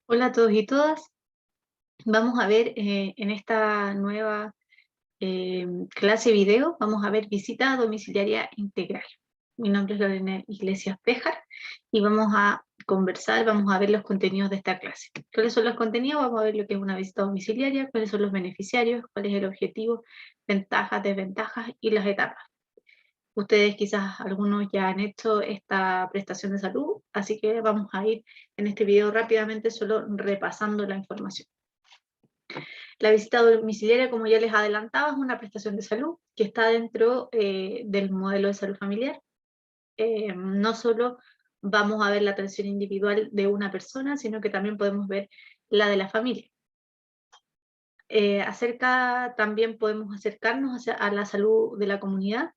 Hola a todos y todas. Vamos a ver en esta nueva clase video, vamos a ver visita domiciliaria integral. Mi nombre es Lorena Iglesias Péjar y vamos a conversar, vamos a ver los contenidos de esta clase. ¿Cuáles son los contenidos? Vamos a ver lo que es una visita domiciliaria, cuáles son los beneficiarios, cuál es el objetivo, ventajas, desventajas y las etapas. Ustedes quizás algunos ya han hecho esta prestación de salud, así que vamos a ir en este video rápidamente solo repasando la información. La visita domiciliaria, como ya les adelantaba, es una prestación de salud que está dentro del modelo de salud familiar. No solo vamos a ver la atención individual de una persona, sino que también podemos ver la de la familia. También podemos acercarnos a la salud de la comunidad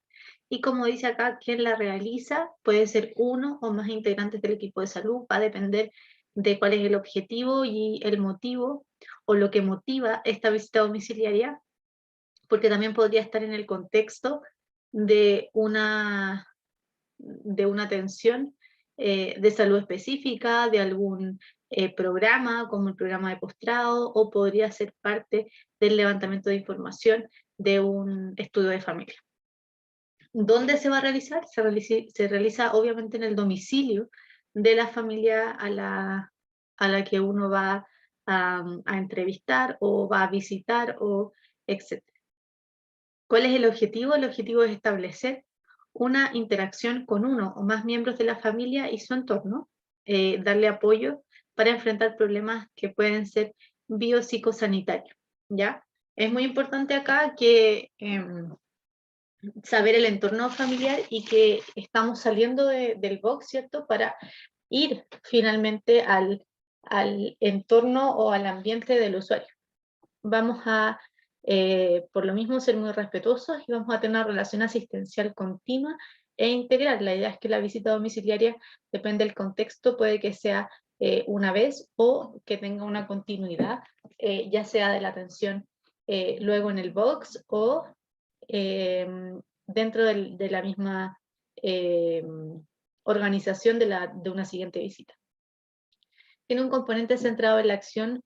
y como dice acá, quien la realiza puede ser uno o más integrantes del equipo de salud, va a depender de cuál es el objetivo y el motivo o lo que motiva esta visita domiciliaria, porque también podría estar en el contexto de una atención de salud específica, de algún programa, como el programa de postrado, o podría ser parte del levantamiento de información de un estudio de familia. ¿Dónde se va a realizar? Se realiza obviamente en el domicilio de la familia a la que uno va a entrevistar o va a visitar, o etc. ¿Cuál es el objetivo? El objetivo es establecer una interacción con uno o más miembros de la familia y su entorno, darle apoyo para enfrentar problemas que pueden ser biopsicosanitarios, ¿ya? Es muy importante acá que saber el entorno familiar y que estamos saliendo del box, ¿cierto? Para ir finalmente al entorno o al ambiente del usuario. Vamos a, por lo mismo, ser muy respetuosos y vamos a tener una relación asistencial continua e integral. La idea es que la visita domiciliaria, depende del contexto, puede que sea una vez o que tenga una continuidad, ya sea de la atención luego en el box o eh, dentro de la misma eh, organización de una siguiente visita. Tiene un componente centrado en la acción,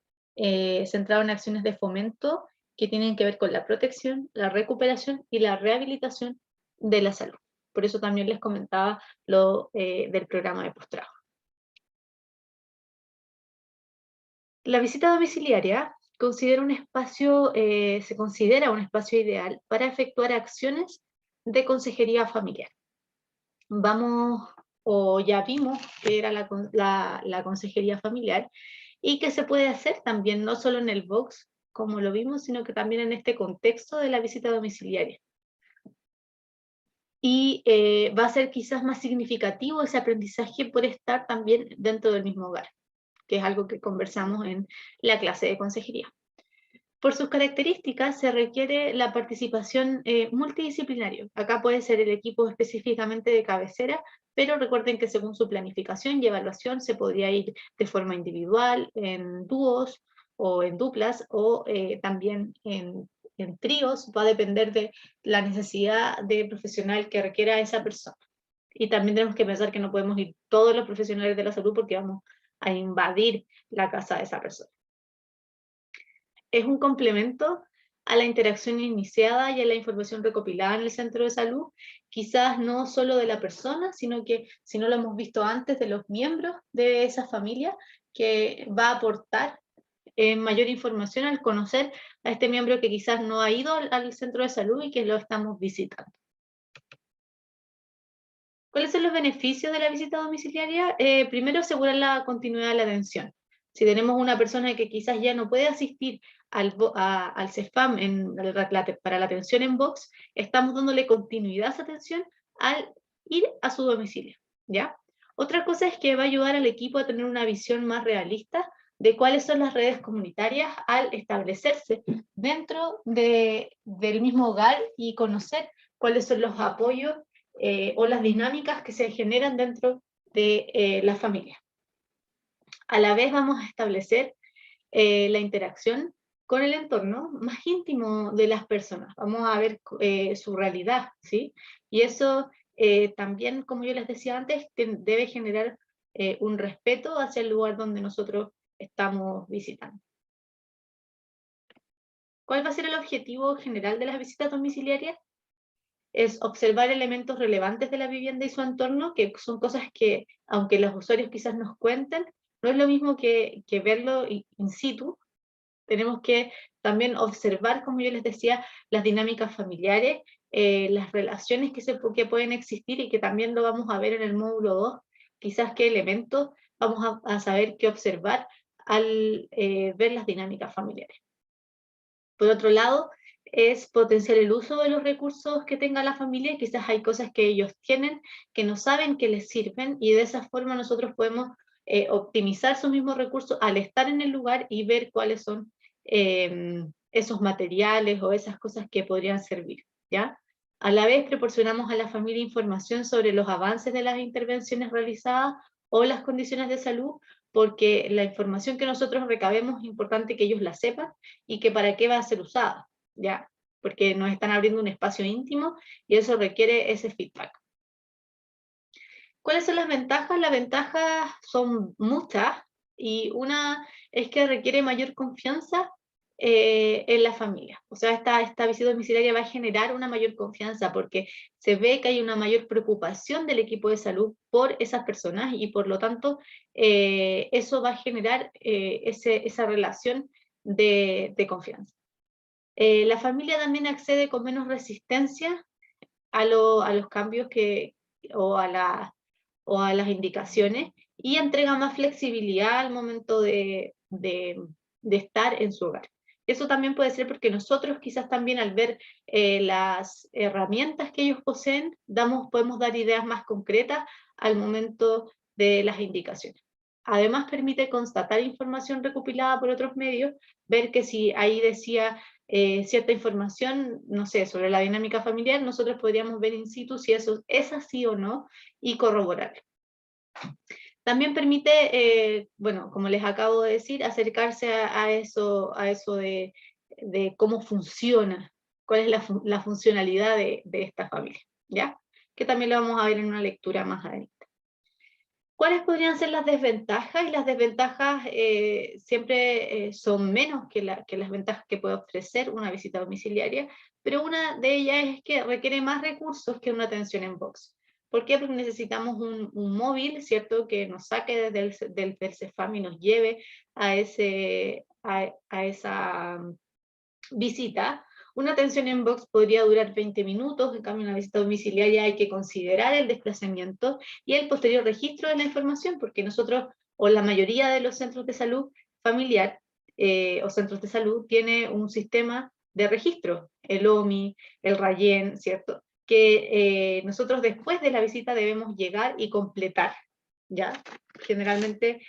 centrado en acciones de fomento que tienen que ver con la protección, la recuperación y la rehabilitación de la salud. Por eso también les comentaba lo del programa de postrado. La visita domiciliaria se considera un espacio ideal para efectuar acciones de consejería familiar. Vamos, o ya vimos que era la consejería familiar, y que se puede hacer también no solo en el box, como lo vimos, sino que también en este contexto de la visita domiciliaria. Y va a ser quizás más significativo ese aprendizaje por estar también dentro del mismo hogar, que es algo que conversamos en la clase de consejería. Por sus características se requiere la participación multidisciplinaria. Acá puede ser el equipo específicamente de cabecera, pero recuerden que según su planificación y evaluación se podría ir de forma individual, en dúos o en duplas, o también en tríos. Va a depender de la necesidad de profesional que requiera esa persona. Y también tenemos que pensar que no podemos ir todos los profesionales de la salud porque vamos a invadir la casa de esa persona. Es un complemento a la interacción iniciada y a la información recopilada en el centro de salud, quizás no solo de la persona, sino que, si no lo hemos visto antes, de los miembros de esa familia, que va a aportar mayor información al conocer a este miembro que quizás no ha ido al centro de salud y que lo estamos visitando. ¿Cuáles son los beneficios de la visita domiciliaria? Primero, asegurar la continuidad de la atención. Si tenemos una persona que quizás ya no puede asistir al CEFAM para la atención en box, estamos dándole continuidad a esa atención al ir a su domicilio, ¿ya? Otra cosa es que va a ayudar al equipo a tener una visión más realista de cuáles son las redes comunitarias al establecerse dentro del mismo hogar y conocer cuáles son los apoyos o las dinámicas que se generan dentro de la familia. A la vez vamos a establecer la interacción con el entorno más íntimo de las personas. Vamos a ver su realidad, ¿sí? Y eso también, como yo les decía antes, debe generar un respeto hacia el lugar donde nosotros estamos visitando. ¿Cuál va a ser el objetivo general de las visitas domiciliarias? Es observar elementos relevantes de la vivienda y su entorno, que son cosas que, aunque los usuarios quizás nos cuenten, no es lo mismo que verlo in situ. Tenemos que también observar, como yo les decía, las dinámicas familiares, las relaciones que pueden existir y que también lo vamos a ver en el módulo 2, quizás qué elementos vamos a saber qué observar al ver las dinámicas familiares. Por otro lado, es potenciar el uso de los recursos que tenga la familia. Quizás hay cosas que ellos tienen que no saben que les sirven y de esa forma nosotros podemos optimizar sus mismos recursos al estar en el lugar y ver cuáles son esos materiales o esas cosas que podrían servir, ¿ya? A la vez proporcionamos a la familia información sobre los avances de las intervenciones realizadas o las condiciones de salud, porque la información que nosotros recabemos es importante que ellos la sepan y que para qué va a ser usada, ¿ya? Porque nos están abriendo un espacio íntimo y eso requiere ese feedback. ¿Cuáles son las ventajas? Las ventajas son muchas y una es que requiere mayor confianza en la familia. O sea, esta visita domiciliaria va a generar una mayor confianza porque se ve que hay una mayor preocupación del equipo de salud por esas personas y por lo tanto eso va a generar esa relación de confianza. La familia también accede con menos resistencia a los cambios o a las indicaciones y entrega más flexibilidad al momento de estar en su hogar. Eso también puede ser porque nosotros quizás también al ver las herramientas que ellos poseen, podemos dar ideas más concretas al momento de las indicaciones. Además permite constatar información recopilada por otros medios, ver que si ahí decía cierta información, no sé, sobre la dinámica familiar, nosotros podríamos ver in situ si eso es así o no y corroborarlo. También permite, bueno, como les acabo de decir, acercarse a eso de cómo funciona, cuál es la funcionalidad de esta familia, ¿ya? Que también lo vamos a ver en una lectura más adelante. ¿Cuáles podrían ser las desventajas? Y las desventajas siempre son menos que las ventajas que puede ofrecer una visita domiciliaria, pero una de ellas es que requiere más recursos que una atención en box. ¿Por qué? Porque necesitamos un móvil, ¿cierto?, que nos saque del CEFAM y nos lleve a esa visita. Una atención en box podría durar 20 minutos, en cambio una visita domiciliaria hay que considerar el desplazamiento y el posterior registro de la información, porque nosotros, o la mayoría de los centros de salud familiar o centros de salud, tiene un sistema de registro, el OMI, el RAYEN, ¿cierto?, que nosotros después de la visita debemos llegar y completar, ¿ya? Generalmente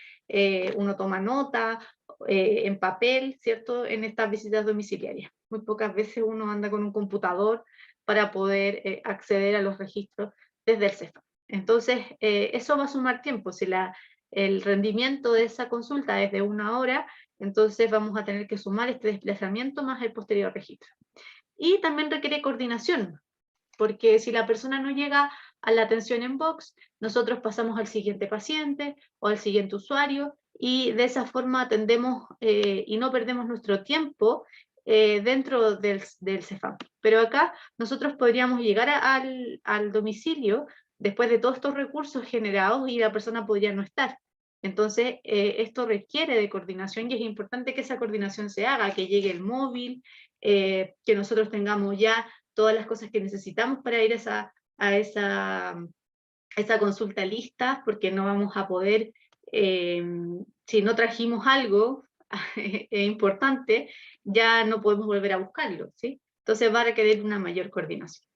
uno toma nota en papel, ¿cierto?, en estas visitas domiciliarias. Muy pocas veces uno anda con un computador para poder acceder a los registros desde el CEFAM. Entonces, eso va a sumar tiempo. Si el rendimiento de esa consulta es de 1 hora, entonces vamos a tener que sumar este desplazamiento más el posterior registro. Y también requiere coordinación, porque si la persona no llega a la atención en box, nosotros pasamos al siguiente paciente o al siguiente usuario, y de esa forma atendemos y no perdemos nuestro tiempo dentro del CEFAM. Pero acá nosotros podríamos llegar al domicilio después de todos estos recursos generados y la persona podría no estar. Entonces, esto requiere de coordinación y es importante que esa coordinación se haga, que llegue el móvil, que nosotros tengamos ya todas las cosas que necesitamos para ir a esa consulta lista, porque no vamos a poder, si no trajimos algo importante, ya no podemos volver a buscarlo, ¿sí? Entonces va a requerir una mayor coordinación.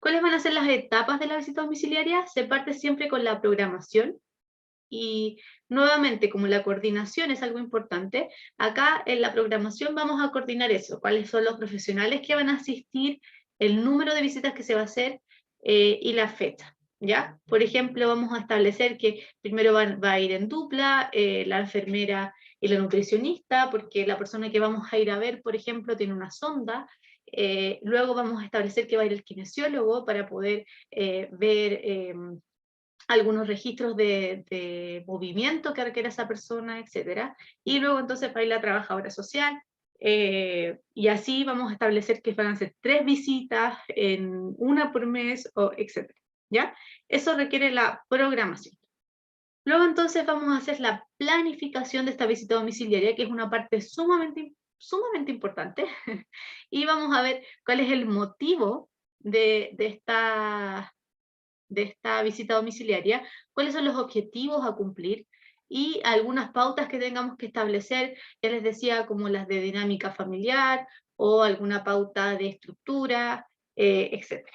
¿Cuáles van a ser las etapas de la visita domiciliaria? Se parte siempre con la programación, y nuevamente, como la coordinación es algo importante, acá en la programación vamos a coordinar eso, cuáles son los profesionales que van a asistir, el número de visitas que se va a hacer y la fecha, ¿ya? Por ejemplo, vamos a establecer que primero va a ir en dupla la enfermera y la nutricionista, porque la persona que vamos a ir a ver, por ejemplo, tiene una sonda. Luego vamos a establecer que va a ir el kinesiólogo para poder ver algunos registros de movimiento que requiere esa persona, etc. Y luego entonces va a ir la trabajadora social, y así vamos a establecer que van a ser 3 visitas, en una por mes, etc. ¿Ya? Eso requiere la programación. Luego entonces vamos a hacer la planificación de esta visita domiciliaria, que es una parte sumamente importante, y vamos a ver cuál es el motivo de esta visita domiciliaria, cuáles son los objetivos a cumplir y algunas pautas que tengamos que establecer, ya les decía, como las de dinámica familiar o alguna pauta de estructura, etc.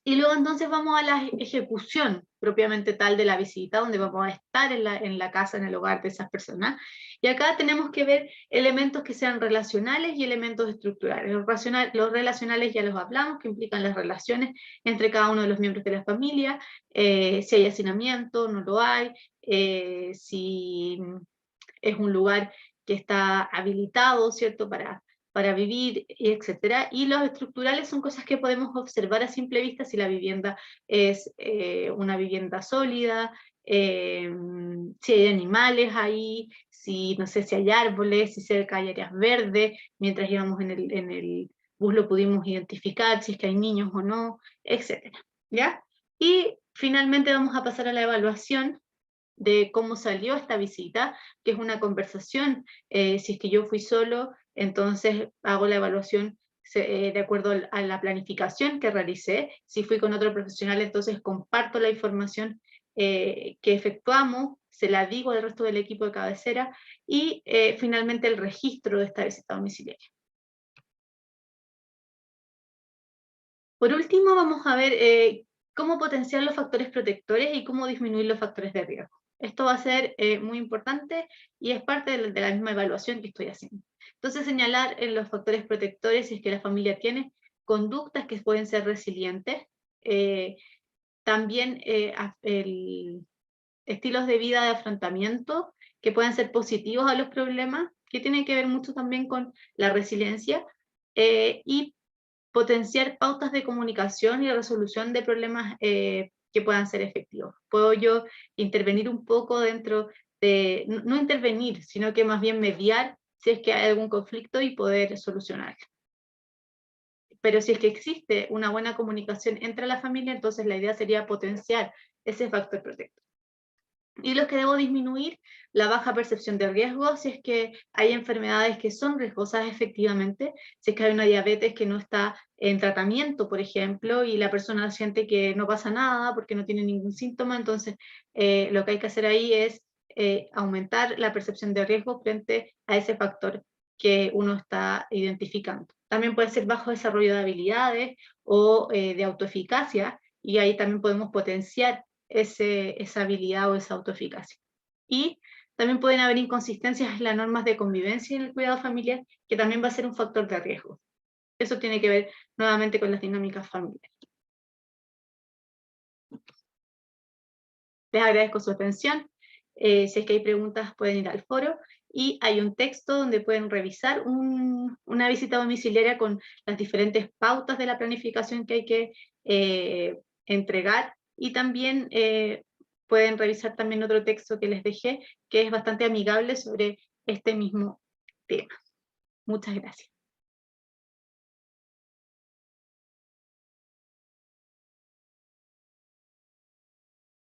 Y luego entonces vamos a la ejecución propiamente tal de la visita, donde vamos a estar en la casa, en el hogar de esas personas. Y acá tenemos que ver elementos que sean relacionales y elementos estructurales. Los relacionales ya los hablamos, que implican las relaciones entre cada uno de los miembros de la familia, si hay hacinamiento, no lo hay, si es un lugar que está habilitado, ¿cierto?, para vivir, etcétera. Y los estructurales son cosas que podemos observar a simple vista, si la vivienda es una vivienda sólida, si hay animales ahí, si, no sé, si hay árboles, si cerca hay áreas verdes, mientras íbamos en el bus lo pudimos identificar, si es que hay niños o no, etcétera, ¿ya? Y finalmente vamos a pasar a la evaluación de cómo salió esta visita, que es una conversación. Si es que yo fui solo, entonces hago la evaluación de acuerdo a la planificación que realicé. Si fui con otro profesional, entonces comparto la información que efectuamos, se la digo al resto del equipo de cabecera, y finalmente el registro de esta visita domiciliaria. Por último, vamos a ver cómo potenciar los factores protectores y cómo disminuir los factores de riesgo. Esto va a ser muy importante y es parte de la misma evaluación que estoy haciendo. Entonces, señalar en los factores protectores si es que la familia tiene conductas que pueden ser resilientes, eh, también estilos de vida de afrontamiento que pueden ser positivos a los problemas, que tienen que ver mucho también con la resiliencia, y potenciar pautas de comunicación y de resolución de problemas que puedan ser efectivos. Puedo yo intervenir un poco dentro de, no intervenir, sino que más bien mediar si es que hay algún conflicto y poder solucionarlo. Pero si es que existe una buena comunicación entre la familia, entonces la idea sería potenciar ese factor protector. Y los que debo disminuir, la baja percepción de riesgo, si es que hay enfermedades que son riesgosas efectivamente, si es que hay una diabetes que no está en tratamiento, por ejemplo, y la persona siente que no pasa nada porque no tiene ningún síntoma, entonces lo que hay que hacer ahí es aumentar la percepción de riesgo frente a ese factor que uno está identificando. También puede ser bajo desarrollo de habilidades o de autoeficacia, y ahí también podemos potenciar esa habilidad o esa autoeficacia. Y también pueden haber inconsistencias en las normas de convivencia y en el cuidado familiar, que también va a ser un factor de riesgo. Eso tiene que ver nuevamente con las dinámicas familiares. Les agradezco su atención. Si es que hay preguntas, pueden ir al foro. Y hay un texto donde pueden revisar una visita domiciliaria con las diferentes pautas de la planificación que hay que entregar. Y también pueden revisar también otro texto que les dejé, que es bastante amigable sobre este mismo tema. Muchas gracias.